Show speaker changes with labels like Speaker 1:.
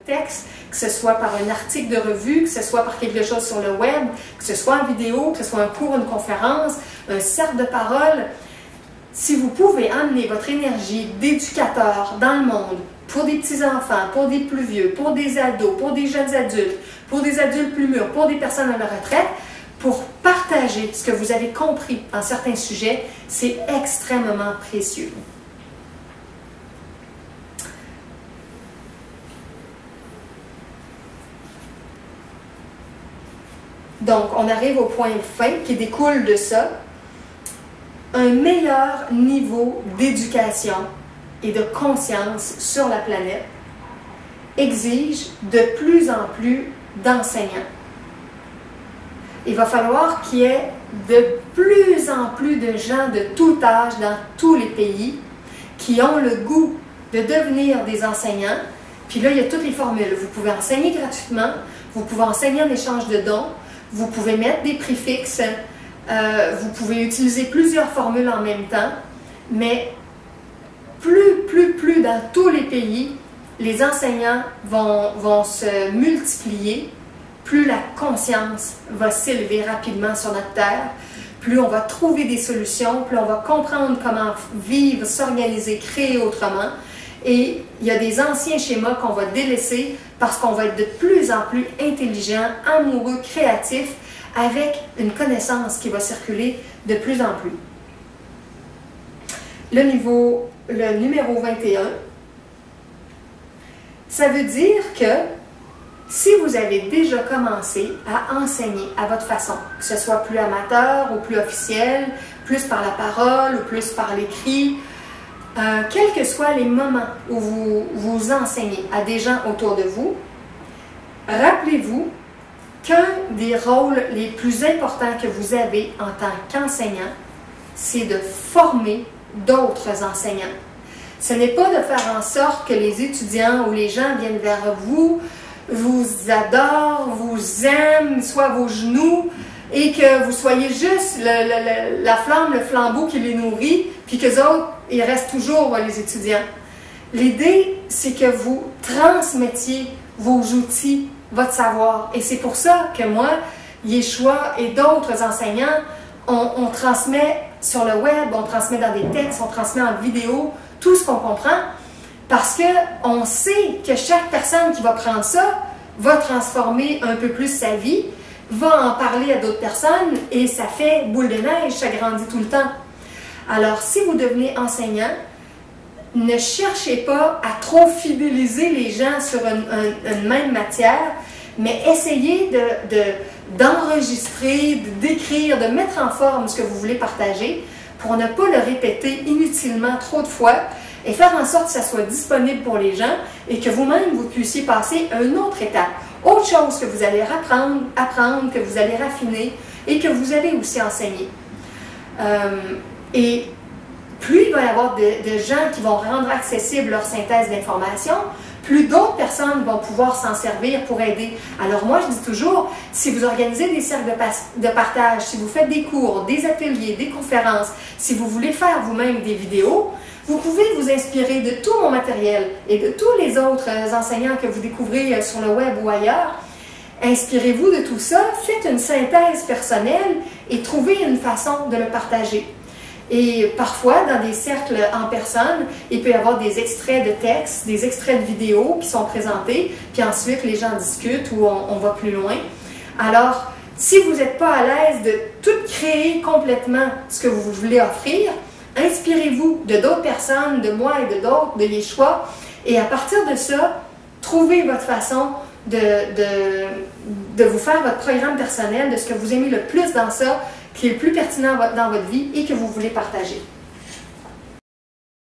Speaker 1: texte, que ce soit par un article de revue, que ce soit par quelque chose sur le web, que ce soit en vidéo, que ce soit un cours, une conférence, un cercle de parole. Si vous pouvez amener votre énergie d'éducateur dans le monde, pour des petits-enfants, pour des plus vieux, pour des ados, pour des jeunes adultes, pour des adultes plus mûrs, pour des personnes à la retraite, pour partager ce que vous avez compris en certains sujets, c'est extrêmement précieux. Donc, on arrive au point fin qui découle de ça. Un meilleur niveau d'éducation et de conscience sur la planète exige de plus en plus d'enseignants. Il va falloir qu'il y ait de plus en plus de gens de tout âge dans tous les pays qui ont le goût de devenir des enseignants. Puis là, il y a toutes les formules. Vous pouvez enseigner gratuitement, vous pouvez enseigner en échange de dons, vous pouvez mettre des préfixes, vous pouvez utiliser plusieurs formules en même temps, mais plus dans tous les pays, les enseignants vont se multiplier, plus la conscience va s'élever rapidement sur notre terre, plus on va trouver des solutions, plus on va comprendre comment vivre, s'organiser, créer autrement. Et il y a des anciens schémas qu'on va délaisser parce qu'on va être de plus en plus intelligent, amoureux, créatif, avec une connaissance qui va circuler de plus en plus. Le numéro 21, ça veut dire que si vous avez déjà commencé à enseigner à votre façon, que ce soit plus amateur ou plus officiel, plus par la parole ou plus par l'écrit, quels que soient les moments où vous enseignez à des gens autour de vous, rappelez-vous qu'un des rôles les plus importants que vous avez en tant qu'enseignant, c'est de former d'autres enseignants. Ce n'est pas de faire en sorte que les étudiants ou les gens viennent vers vous, vous adorent, vous aiment, soient vos genoux, et que vous soyez juste la flamme, le flambeau qui les nourrit, puis qu'eux autres, ils restent toujours les étudiants. L'idée, c'est que vous transmettiez vos outils, votre savoir. Et c'est pour ça que moi, Yeshua et d'autres enseignants, on transmet sur le web, on transmet dans des textes, on transmet en vidéo, tout ce qu'on comprend, parce qu'on sait que chaque personne qui va prendre ça va transformer un peu plus sa vie, va en parler à d'autres personnes, et ça fait boule de neige, ça grandit tout le temps. Alors, si vous devenez enseignant, ne cherchez pas à trop fidéliser les gens sur une même matière, mais essayez d'enregistrer, d'écrire, de mettre en forme ce que vous voulez partager pour ne pas le répéter inutilement trop de fois et faire en sorte que ça soit disponible pour les gens et que vous-même, vous puissiez passer à une autre étape. Autre chose que vous allez apprendre, que vous allez raffiner et que vous allez aussi enseigner. Et plus il va y avoir de gens qui vont rendre accessible leur synthèse d'information, plus d'autres personnes vont pouvoir s'en servir pour aider. Alors moi, je dis toujours, si vous organisez des cercles de partage, si vous faites des cours, des ateliers, des conférences, si vous voulez faire vous-même des vidéos, vous pouvez vous inspirer de tout mon matériel et de tous les autres enseignants que vous découvrez sur le web ou ailleurs. Inspirez-vous de tout ça, faites une synthèse personnelle et trouvez une façon de le partager. Et parfois, dans des cercles en personne, il peut y avoir des extraits de textes, des extraits de vidéos qui sont présentés, puis ensuite les gens discutent ou on va plus loin. Alors, si vous n'êtes pas à l'aise de tout créer complètement ce que vous voulez offrir, inspirez-vous de d'autres personnes, de moi et de d'autres, de Yeshua, et à partir de ça, trouvez votre façon de vous faire votre programme personnel, de ce que vous aimez le plus dans ça, qui est le plus pertinent dans votre vie et que vous voulez partager.